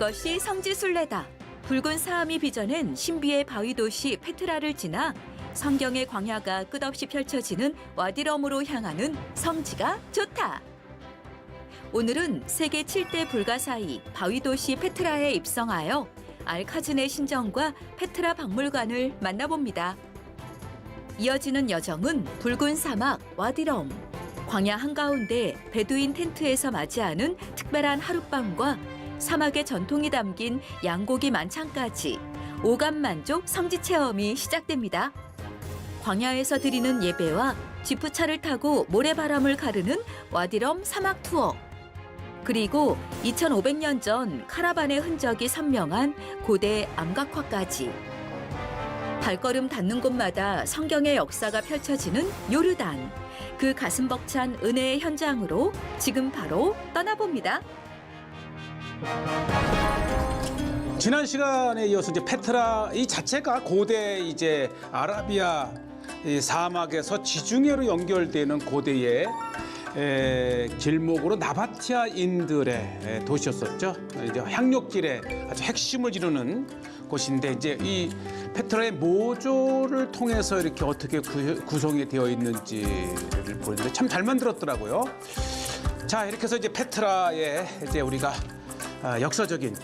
이것이 성지순례다. 붉은 사암이 빚어낸 신비의 바위 도시 페트라를 지나 성경의 광야가 끝없이 펼쳐지는 와디럼으로 향하는 성지가 좋다. 오늘은 세계 7대 불가사의 바위 도시 페트라에 입성하여 알카즈네 신전과 페트라 박물관을 만나봅니다. 이어지는 여정은 붉은 사막 와디럼. 광야 한가운데 베두인 텐트에서 맞이하는 특별한 하룻밤과 사막의 전통이 담긴 양고기 만찬까지 오감만족 성지 체험이 시작됩니다. 광야에서 드리는 예배와 지프차를 타고 모래바람을 가르는 와디럼 사막 투어. 그리고 2500년 전 카라반의 흔적이 선명한 고대 암각화까지. 발걸음 닿는 곳마다 성경의 역사가 펼쳐지는 요르단. 그 가슴 벅찬 은혜의 현장으로 지금 바로 떠나봅니다. 지난 시간에 이어서 이제 페트라 이 자체가 고대 이제 아라비아 이 사막에서 지중해로 연결되는 고대의 길목으로 나바티아인들의 도시였었죠. 이제 향료길의 아주 핵심을 이루는 곳인데 이제 이 페트라의 모조를 통해서 이렇게 어떻게 구성이 되어 있는지를 보는데 참 잘 만들었더라고요. 자, 이렇게 해서 이제 페트라에 이제 우리가 역사적인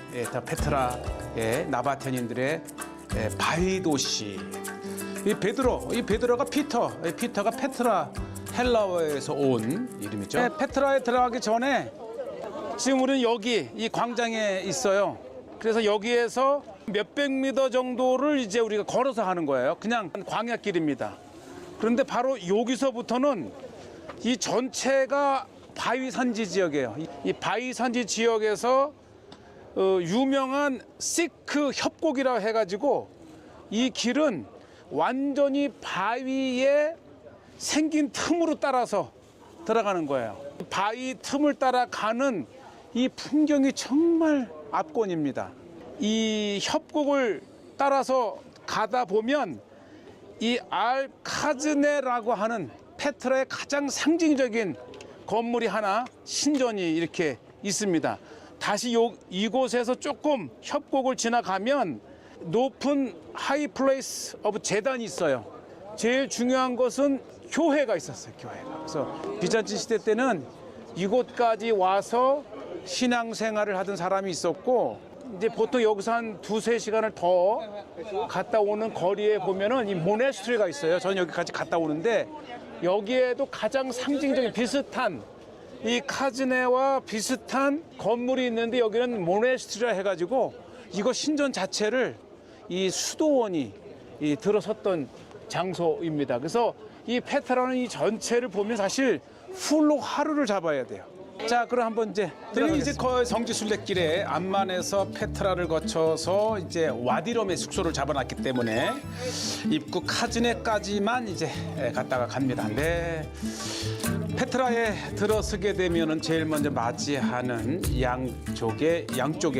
페트라의 나바티안인들의 바위 도시. 이 베드로가 피터가 페트라 헬라어에서 온 이름이죠. 페트라에 들어가기 전에 지금 우리는 여기 이 광장에 있어요. 그래서 여기에서 몇백 미터 정도를 이제 우리가 걸어서 하는 거예요. 그냥 광야길입니다. 그런데 바로 여기서부터는 이 전체가 바위 산지 지역이에요. 이 바위 산지 지역에서 유명한 시크 협곡이라고 해가지고 이 길은 완전히 바위에 생긴 틈으로 따라서 들어가는 거예요. 바위 틈을 따라 가는 이 풍경이 정말 압권입니다. 이 협곡을 따라서 가다 보면 이 알카즈네라고 하는 페트라의 가장 상징적인 건물이 하나, 신전이 이렇게 있습니다. 다시 이곳에서 조금 협곡을 지나가면 높은 하이 플레이스 오브 제단이 있어요. 제일 중요한 것은 교회가 있었어요, 교회가. 그래서 비잔틴 시대 때는 이곳까지 와서 신앙생활을 하던 사람이 있었고, 이제 보통 여기서 한 2~3시간을 더 갔다 오는 거리에 보면은 이 모네스트리가 있어요. 저는 여기까지 갔다 오는데 여기에도 가장 상징적인 비슷한 이 카즈네와 비슷한 건물이 있는데 여기는 모네스트리라 해가지고 이거 신전 자체를 이 수도원이 들어섰던 장소입니다. 그래서 이 페트라는 이 전체를 보면 사실 풀로 하루를 잡아야 돼요. 자, 그럼 한번 이제 성지 순례길에 암만에서 페트라를 거쳐서 이제 와디럼의 숙소를 잡아놨기 때문에 입구 카즈네까지만 이제 갔다가 갑니다. 네. 페트라에 들어서게 되면은 제일 먼저 맞이하는 양쪽에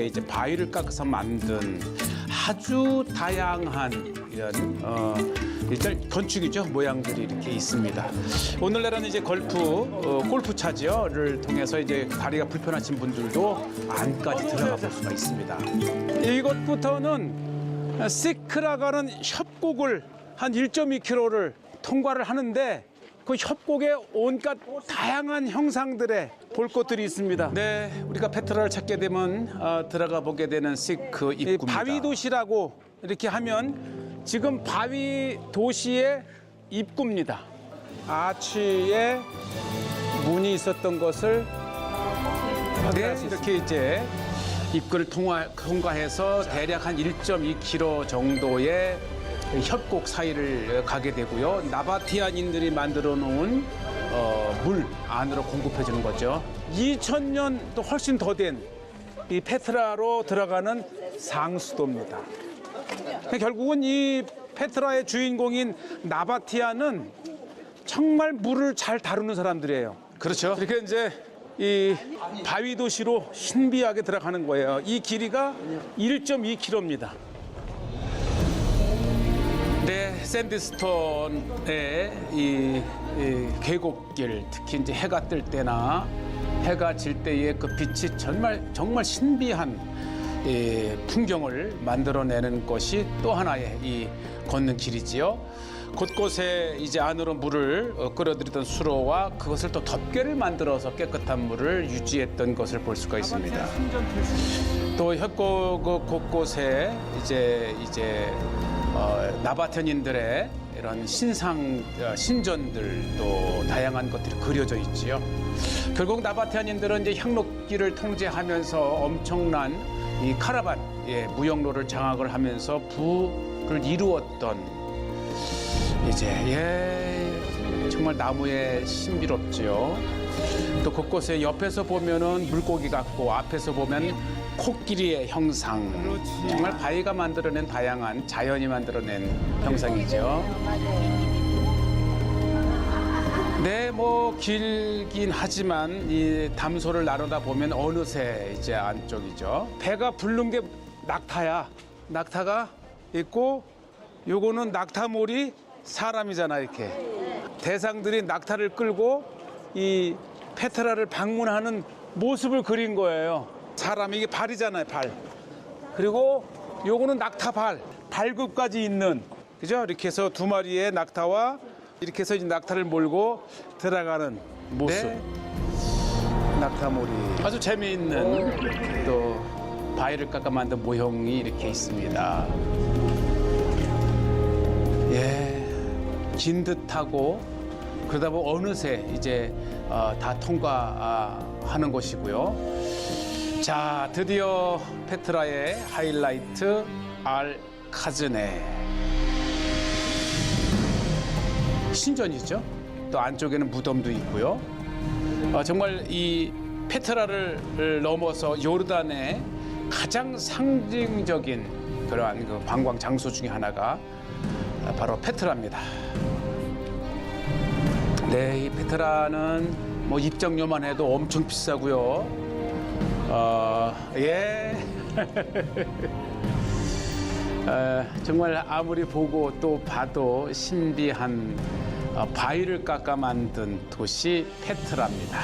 이제 바위를 깎아서 만든 아주 다양한 이런 일단 건축이죠. 모양들이 이렇게 있습니다. 오늘날은 이제 골프차지요를 통해서 이제 다리가 불편하신 분들도 안까지 들어가 볼 수가 있습니다. 이곳부터는 시크라가는 협곡을 한 1.2km를 통과를 하는데 그 협곡에 온갖 다양한 형상들의 볼 것들이 있습니다. 네, 우리가 페트라를 찾게 되면 들어가 보게 되는 시크 입구입니다. 바위 도시라고 이렇게 하면 지금 바위 도시의 입구입니다. 아치에 문이 있었던 것을 이렇게 이제 입구를 통과해서 대략 한 1.2km 정도의 협곡 사이를 가게 되고요. 나바티안인들이 만들어 놓은 물 안으로 공급해 주는 거죠. 2000년 또 훨씬 더 된 이 페트라로 들어가는 상수도입니다. 결국은 이 페트라의 주인공인 나바티아는 정말 물을 잘 다루는 사람들이에요. 그렇죠. 이렇게 이제 이 바위 도시로 신비하게 들어가는 거예요. 이 길이가 1.2km입니다. 네, 샌드스톤의 이 계곡길, 특히 이제 해가 뜰 때나 해가 질 때의 그 빛이 정말 신비한 풍경을 만들어내는 것이 또 하나의 이 걷는 길이지요. 곳곳에 이제 안으로 물을 끌어들이던 수로와 그것을 또 덮개를 만들어서 깨끗한 물을 유지했던 것을 볼 수가 있습니다. 또 협곡 곳곳에 이제 나바텐인들의 이런 신전들도 다양한 것들이 그려져 있지요. 결국 나바텐인들은 이제 향로길을 통제하면서 엄청난 이 카라반 무역로를 장악을 하면서 부를 이루었던 정말 나무에 신비롭지요. 또 곳곳에 옆에서 보면은 물고기 같고 앞에서 보면 코끼리의 형상. 정말 바위가 만들어낸 다양한 자연이 만들어낸 형상이죠. 네, 뭐 길긴 하지만 이 담소를 나누다 보면 어느새 이제 안쪽이죠. 배가 부른 게 낙타야. 낙타가 있고 요거는 낙타몰이 사람이잖아 이렇게. 대상들이 낙타를 끌고 이 페트라를 방문하는 모습을 그린 거예요. 사람이 이게 발이잖아요, 발. 그리고 요거는 낙타 발, 발굽까지 있는, 그죠? 이렇게 해서 두 마리의 낙타와 이렇게 해서 이제 낙타를 몰고 들어가는 모습. 네. 낙타몰이 아주 재미있는 또 바위를 깎아 만든 모형이 이렇게 있습니다. 긴 듯하고 그러다 보면 어느새 이제 다 통과하는 것이고요. 자, 드디어 페트라의 하이라이트 알카즈네 신전이죠. 또 안쪽에는 무덤도 있고요. 정말 이 페트라를 넘어서 요르단의 가장 상징적인 그러한 그 관광 장소 중에 하나가 바로 페트라입니다. 네, 이 페트라는 뭐 입장료만 해도 엄청 비싸고요. 정말 아무리 보고 또 봐도 신비한 바위를 깎아 만든 도시 페트라입니다.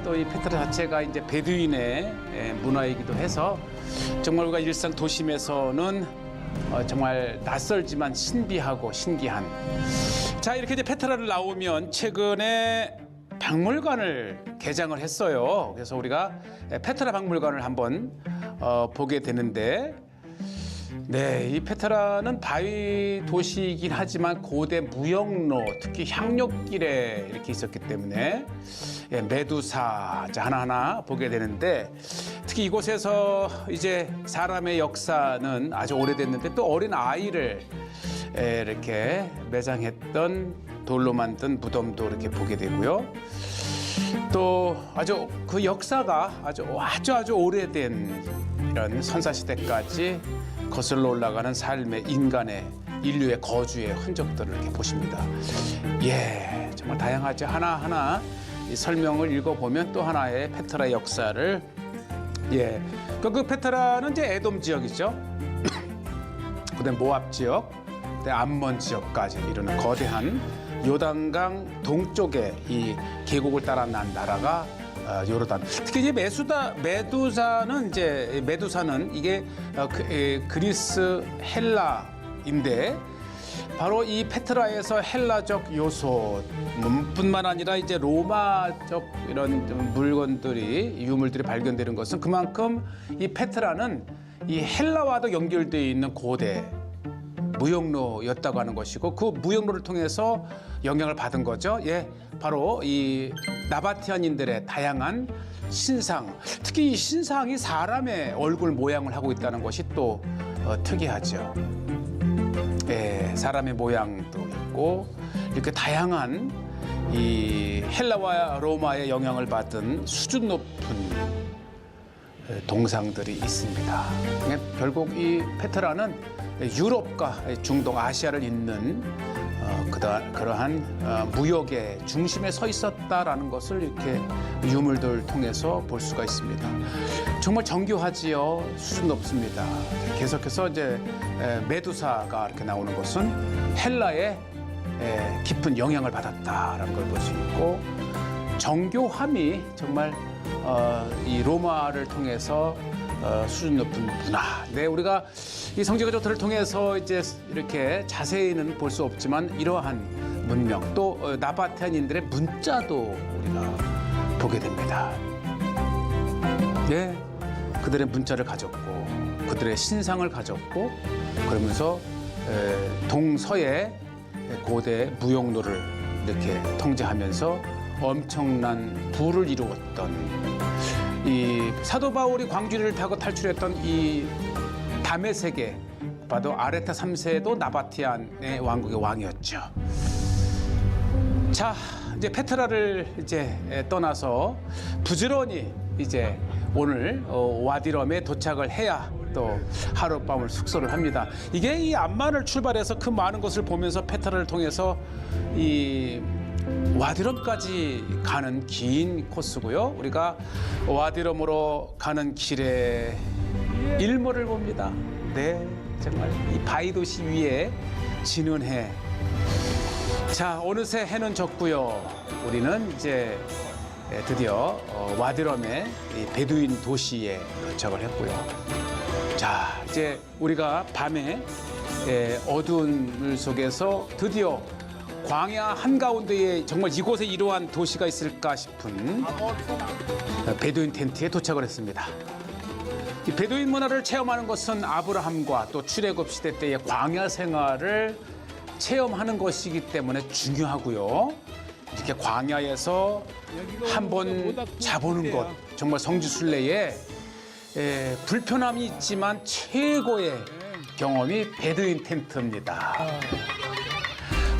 또 이 페트라 자체가 이제 베두인의 문화이기도 해서 정말 우리가 일상 도심에서는 정말 낯설지만 신비하고 신기한. 자, 이렇게 이제 페트라를 나오면 최근에 박물관을 개장을 했어요. 그래서 우리가 페트라 박물관을 한번 보게 되는데, 네, 이 페트라는 바위 도시이긴 하지만 고대 무역로, 특히 향료길에 이렇게 있었기 때문에 메두사 하나하나 보게 되는데, 특히 이곳에서 이제 사람의 역사는 아주 오래됐는데 또 어린 아이를 이렇게 매장했던 돌로 만든 무덤도 이렇게 보게 되고요. 또 아주 그 역사가 아주 오래된 이런 선사시대까지 거슬러 올라가는 삶의 인류의 거주의 흔적들을 이렇게 보십니다. 정말 다양하죠. 하나하나 이 설명을 읽어보면 또 하나의 페트라의 역사를 그 페트라는 이제 에돔 지역이죠. 그다음 모압 지역, 그다음 암몬 지역까지 이르는 거대한 요단강 동쪽에 이 계곡을 따라 난 나라가 요르단. 특히 이제 메두사는 이게 그리스 헬라인데 바로 이 페트라에서 헬라적 요소뿐만 아니라 이제 로마적 이런 물건들이 유물들이 발견되는 것은 그만큼 이 페트라는 이 헬라와도 연결되어 있는 고대 무역로였다고 하는 것이고, 그 무역로를 통해서 영향을 받은 거죠. 바로 이 나바티안인들의 다양한 신상, 특히 이 신상이 사람의 얼굴 모양을 하고 있다는 것이 또 특이하죠. 사람의 모양도 있고 이렇게 다양한 이 헬라와 로마의 영향을 받은 수준 높은 동상들이 있습니다. 결국 이 페트라는 유럽과 중동, 아시아를 잇는 그러한 무역의 중심에 서 있었다라는 것을 이렇게 유물들 통해서 볼 수가 있습니다. 정말 정교하지요. 수준 높습니다. 계속해서 이제 메두사가 이렇게 나오는 것은 헬라의 깊은 영향을 받았다라는 걸 볼 수 있고, 정교함이 정말 이 로마를 통해서 수준 높은 문화. 네, 우리가 이 성지가 좋다를 통해서 이제 이렇게 자세히는 볼 수 없지만 이러한 문명 또 나바테안인들의 문자도 우리가 보게 됩니다. 네, 그들의 문자를 가졌고 그들의 신상을 가졌고 그러면서 동서의 고대 무역로를 이렇게 통제하면서 엄청난 부를 이루었던 이 사도 바울이 광주리를 타고 탈출했던 이 담의 세계 봐도 아레타 3세도 나바티안의 왕국의 왕이었죠. 자, 이제 페트라를 이제 떠나서 부지런히 이제 오늘 와디럼에 도착을 해야 또 하룻밤을 숙소를 합니다. 이게 이 암만을 출발해서 그 많은 것을 보면서 페트라를 통해서 이 와디럼까지 가는 긴 코스고요. 우리가 와디럼으로 가는 길에 일몰을 봅니다. 네, 정말 이 바위 도시 위에 지는 해. 자, 어느새 해는 졌고요. 우리는 이제 드디어 와디럼의 이 베두인 도시에 도착을 했고요. 자, 이제 우리가 밤에 어두운 속에서 드디어 광야 한가운데에 정말 이곳에 이러한 도시가 있을까 싶은 베두인 텐트에 도착을 했습니다. 이 베두인 문화를 체험하는 것은 아브라함과 또 출애굽 시대 때의 광야 생활을 체험하는 것이기 때문에 중요하고요. 이렇게 광야에서 한번 자보는 것, 정말 성지순례에 불편함이 있지만 최고의 경험이 베두인 텐트입니다.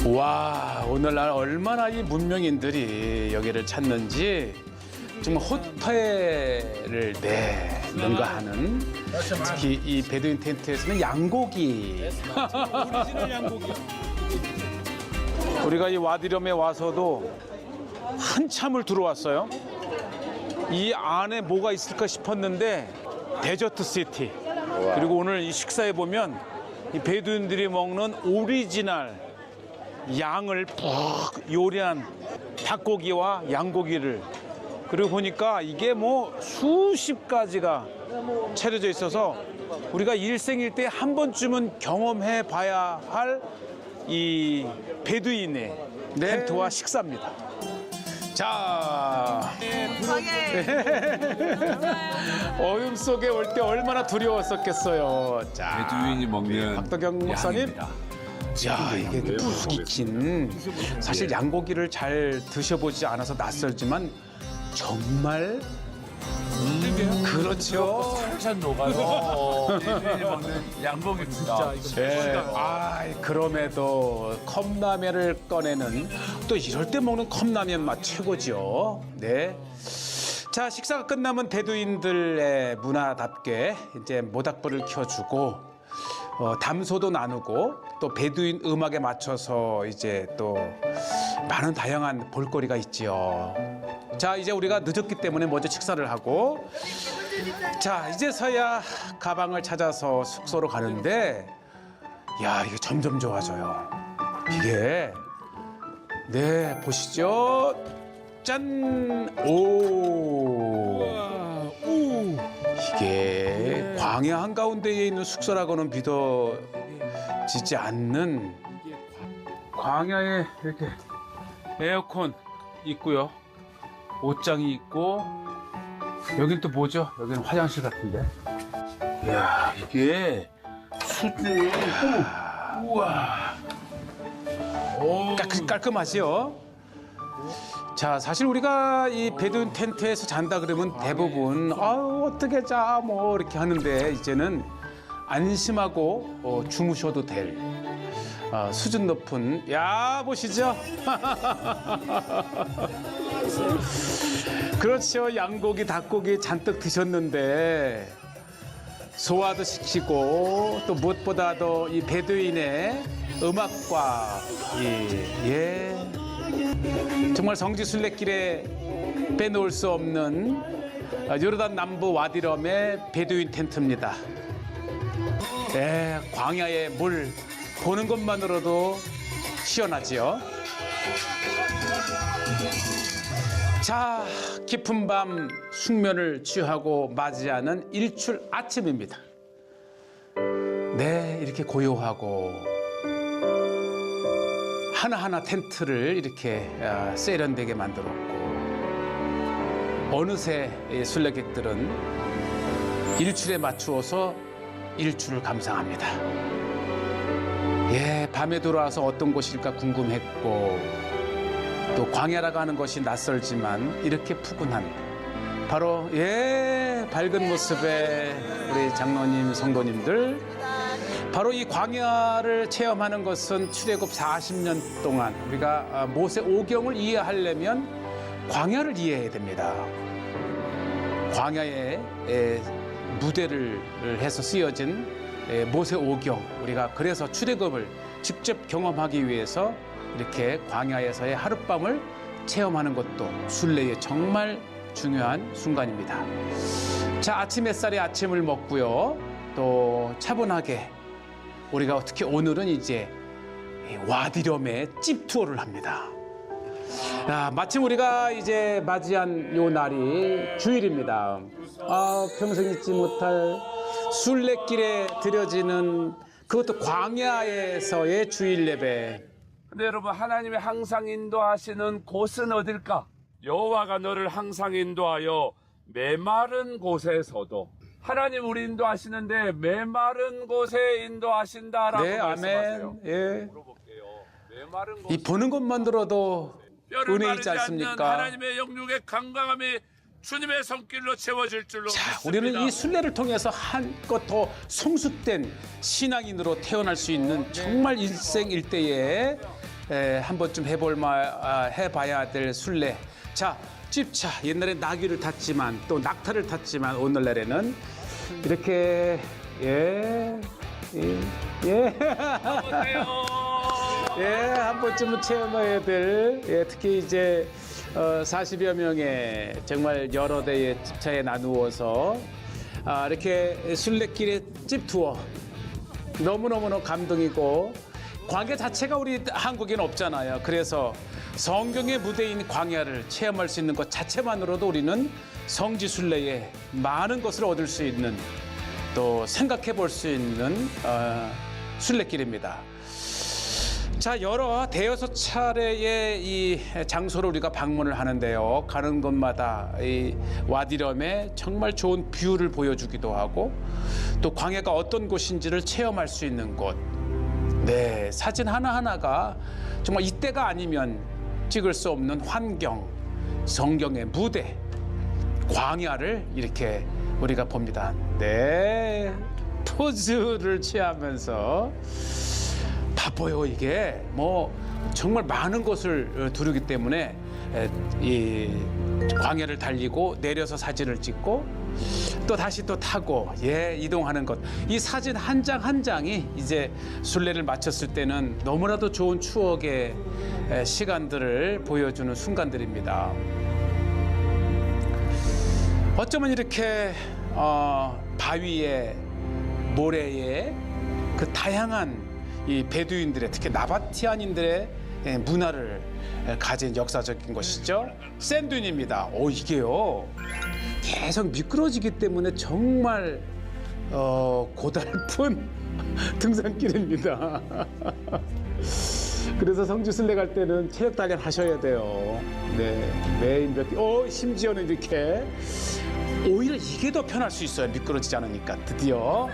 와, 오늘날 얼마나 이 문명인들이 여기를 찾는지 정말 호텔을 능가하는 특히 이 베두인 텐트에서는 양고기. 오리지널 양고기야. 우리가 이 와디럼에 와서도 한참을 들어왔어요. 이 안에 뭐가 있을까 싶었는데 데저트 시티. 그리고 오늘 이 식사에 보면 이 베두인들이 먹는 오리지널 양을 푹 요리한 닭고기와 양고기를 그리고 보니까 이게 뭐 수십 가지가 차려져 있어서 우리가 일생일대에 한 번쯤은 경험해 봐야 할 이 베두인의 텐트와 식사입니다. 자, 어둠 속에 올 때 얼마나 두려웠었겠어요. 자, 베두인이 먹는 박덕영 목사님. 양입니다. 야, 이게 뚝 익힌 사실 양고기를 잘 드셔보지 않아서 낯설지만 정말 그렇죠. 살살 녹아요. 베두인이 먹는 양고기입니다. 네. 그럼에도 컵라면을 꺼내는 또 이럴 때 먹는 컵라면 맛 최고죠. 네. 자, 식사가 끝나면 베두인들의 문화답게 이제 모닥불을 켜주고 담소도 나누고 또 베두인 음악에 맞춰서 이제 또 많은 다양한 볼거리가 있지요. 자, 이제 우리가 늦었기 때문에 먼저 식사를 하고 자, 이제서야 가방을 찾아서 숙소로 가는데 야, 이게 점점 좋아져요. 이게 네, 보시죠. 짠! 오! 이게 광야 한가운데에 있는 숙소라고는 믿어지지 않는 광야에 이렇게 에어컨 있고요. 옷장이 있고 여긴 또 뭐죠? 여기는 화장실 같은데. 이야, 이게 수준이 우와. 깔끔하지요? 자, 사실 우리가 이 베두인 텐트에서 잔다 그러면 대부분 어떻게 자 뭐 이렇게 하는데 이제는 안심하고 주무셔도 될 수준 높은 야 보시죠. 그렇죠. 양고기, 닭고기 잔뜩 드셨는데 소화도 시키고 또 무엇보다도 이 베두인의 음악과 정말 성지순례길에 빼놓을 수 없는 요르단 남부 와디럼의 베두인 텐트입니다. 네, 광야의 물 보는 것만으로도 시원하지요. 자, 깊은 밤 숙면을 취하고 맞이하는 일출 아침입니다. 네, 이렇게 고요하고 하나하나 텐트를 이렇게 세련되게 만들었고 어느새 이 순례객들은 일출에 맞추어서 일출을 감상합니다. 예, 밤에 돌아와서 어떤 곳일까 궁금했고 또 광야라고 하는 것이 낯설지만 이렇게 푸근한 바로 밝은 모습의 우리 장로님 성도님들, 바로 이 광야를 체험하는 것은 출애굽 40년 동안 우리가 모세 오경을 이해하려면 광야를 이해해야 됩니다. 광야의 무대를 해서 쓰여진 모세 오경, 우리가 그래서 출애굽을 직접 경험하기 위해서 이렇게 광야에서의 하룻밤을 체험하는 것도 순례의 정말 중요한 순간입니다. 자, 아침 햇살에 아침을 먹고요. 또 차분하게 우리가 특히 오늘은 이제 와디럼의 집 투어를 합니다. 마침 우리가 이제 맞이한 요 날이 주일입니다. 평생 잊지 못할 순례길에 드려지는 그것도 광야에서의 주일 예배. 근데 여러분, 하나님이 항상 인도하시는 곳은 어딜까? 여호와가 너를 항상 인도하여 메마른 곳에서도. 하나님 우리 인도하시는데 메마른 곳에 인도하신다라고 네, 말씀하세요. 아멘. 예. 물어볼게요. 메마른 이 곳. 보는 것만으로도 뼈를 은혜 마르지 있지 않는 않습니까? 하나님의 영육의 강강함이 주님의 손길로 채워질 줄로 자, 믿습니다. 우리는 이 순례를 통해서 한껏 더 성숙된 신앙인으로 태어날 수 있는 정말 일생일대에 한 번쯤 해봐야 될 순례. 자, 집차 옛날에 나귀를 탔지만 또 낙타를 탔지만 오늘날에는 이렇게 한 번쯤은 체험해야 될 특히 이제 40여 명의 정말 여러 대의 집차에 나누어서 이렇게 순례길의 집 투어 너무너무 감동이고 광야 자체가 우리 한국에는 없잖아요. 그래서 성경의 무대인 광야를 체험할 수 있는 것 자체만으로도 우리는 성지 순례에 많은 것을 얻을 수 있는 또 생각해 볼 수 있는 순례길입니다. 자, 여러 대여섯 차례의 이 장소를 우리가 방문을 하는데요. 가는 곳마다 이 와디럼의 정말 좋은 뷰를 보여주기도 하고 또 광야가 어떤 곳인지를 체험할 수 있는 곳. 네, 사진 하나하나가 정말 이때가 아니면 찍을 수 없는 환경, 성경의 무대, 광야를 이렇게 우리가 봅니다. 네, 포즈를 취하면서 바빠요. 이게 뭐 정말 많은 것을 두르기 때문에 이 광야를 달리고 내려서 사진을 찍고 또 다시 또 타고 이동하는 것. 이 사진 한 장 한 장이 이제 순례를 마쳤을 때는 너무나도 좋은 추억의 시간들을 보여주는 순간들입니다. 어쩌면 이렇게 바위에 모래에 그 다양한 이 베두인들의 특히 나바티안인들의 문화를 가진 역사적인 것이죠. 샌드윈입니다. 이게요 계속 미끄러지기 때문에 정말 고달픈 등산길입니다. 그래서 성지 순례 갈 때는 체력 단련 하셔야 돼요. 네, 매일 몇 개. 심지어는 이렇게 오히려 이게 더 편할 수 있어요. 미끄러지지 않으니까 드디어.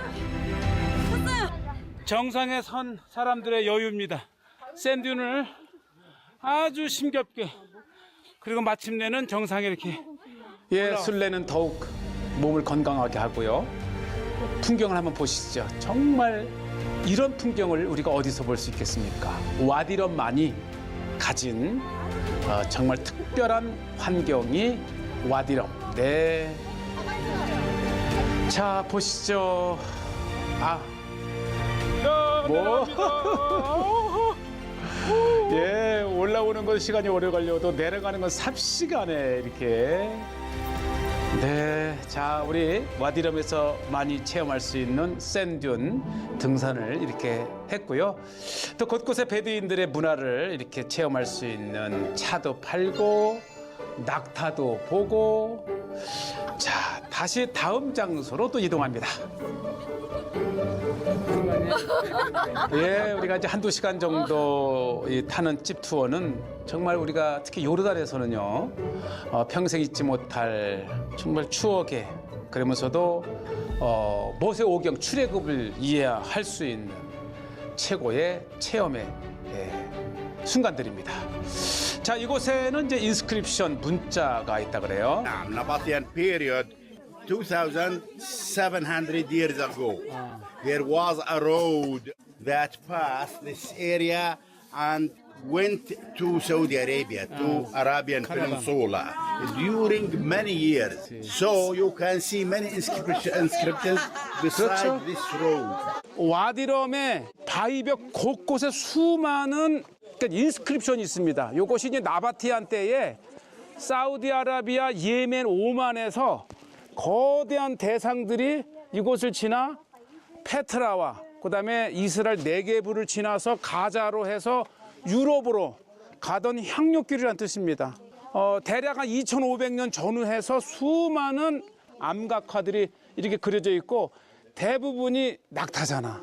정상에 선 사람들의 여유입니다. 샌드윈을 아주 힘겹게, 그리고 마침내는 정상에 이렇게 순례는 더욱 몸을 건강하게 하고요. 풍경을 한번 보시죠. 정말 이런 풍경을 우리가 어디서 볼 수 있겠습니까? 와디럼만이 가진 정말 특별한 환경이 와디럼. 네. 자, 보시죠. 올라오는 건 시간이 오래 걸려도 내려가는 건 삽시간에 이렇게. 네, 자, 우리 와디럼에서 많이 체험할 수 있는 샌드윈 등산을 이렇게 했고요. 또 곳곳에 베두인들의 문화를 이렇게 체험할 수 있는 차도 팔고 낙타도 보고 자 다시 다음 장소로 또 이동합니다. 예, 우리가 이제 한두 시간 정도 타는 집 투어는 정말 우리가 특히 요르단에서는요 평생 잊지 못할 정말 추억의 그러면서도 모세 오경 출애굽을 이해할 수 있는 최고의 체험의 순간들입니다. 자, 이곳에는 이제 인스크립션 문자가 있다 그래요. Nabatean period 2,700 years ago. There was a road that passed this area and went to Saudi Arabia, to Arabian Peninsula during many years. So you can see many inscriptions beside this road. 와디럼의 바위벽 곳곳에 수많은 인스크립션이 있습니다. 이것이 이제 나바티안 때에 사우디아라비아, 예멘, 오만에서 거대한 대상들이 이곳을 지나 페트라와 그다음에 이스라엘 네게브를 지나서 가자로 해서 유럽으로 가던 향료길이라는 뜻입니다. 대략 한 2,500년 전후해서 수많은 암각화들이 이렇게 그려져 있고 대부분이 낙타잖아.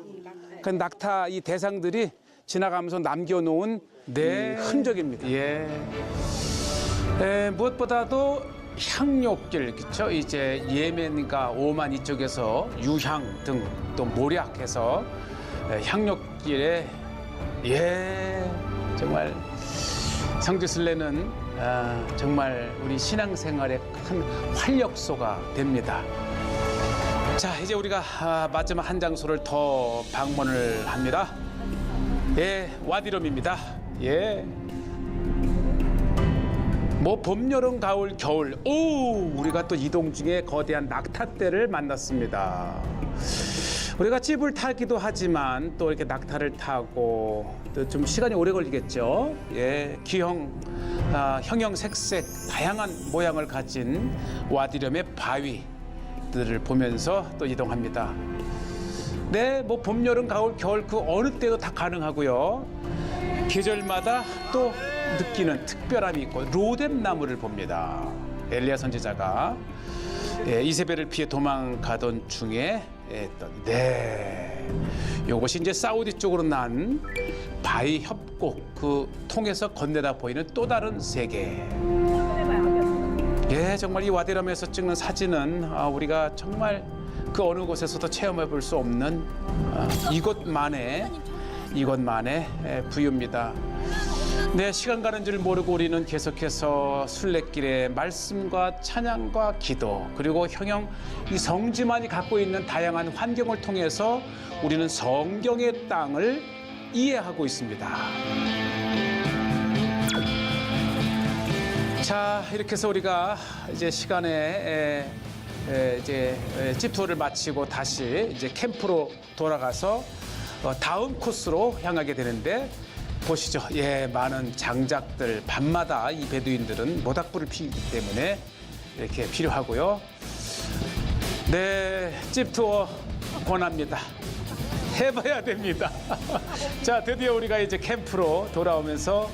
그 낙타 이 대상들이 지나가면서 남겨놓은 흔적입니다. 무엇보다도 향료길, 그렇죠? 이제 예멘과 오만 이쪽에서 유향 등 또 모략해서 향료길에 정말 성지순례는 정말 우리 신앙생활의 큰 활력소가 됩니다. 자, 이제 우리가 마지막 한 장소를 더 방문을 합니다. 와디럼입니다. 뭐 봄, 여름, 가을, 겨울. 우리가 또 이동 중에 거대한 낙타떼를 만났습니다. 우리가 찝을 타기도 하지만 또 이렇게 낙타를 타고 또 좀 시간이 오래 걸리겠죠. 기형, 형형색색 다양한 모양을 가진 와디럼의 바위들을 보면서 또 이동합니다. 뭐 봄, 여름, 가을, 겨울 그 어느 때도 다 가능하고요. 계절마다 또 느끼는 특별함이 있고 로뎀 나무를 봅니다. 엘리야 선지자가 이세벨을 피해 도망가던 중에 이것이 이제 사우디 쪽으로 난 바위 협곡 그 통해서 건네다 보이는 또 다른 세계. 정말 이 와디럼에서 찍는 사진은 우리가 정말 그 어느 곳에서도 체험해 볼 수 없는 이것만의 부유입니다. 시간 가는 줄 모르고 우리는 계속해서 순례길에 말씀과 찬양과 기도 그리고 형형 이 성지만이 갖고 있는 다양한 환경을 통해서 우리는 성경의 땅을 이해하고 있습니다. 자, 이렇게 해서 우리가 이제 시간에 이제 집 투어를 마치고 다시 이제 캠프로 돌아가서 다음 코스로 향하게 되는데 보시죠. 많은 장작들 밤마다 이 베두인들은 모닥불을 피우기 때문에 이렇게 필요하고요. 집 투어 권합니다. 해봐야 됩니다. 자, 드디어 우리가 이제 캠프로 돌아오면서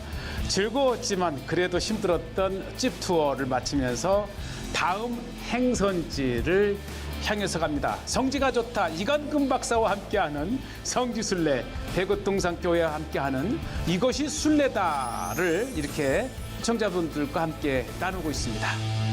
즐거웠지만 그래도 힘들었던 집 투어를 마치면서 다음 행선지를 향해서 갑니다. 성지가 좋다. 이관금 박사와 함께하는 성지순례, 대구동산교회와 함께하는 이것이 순례다를 이렇게 시청자분들과 함께 나누고 있습니다.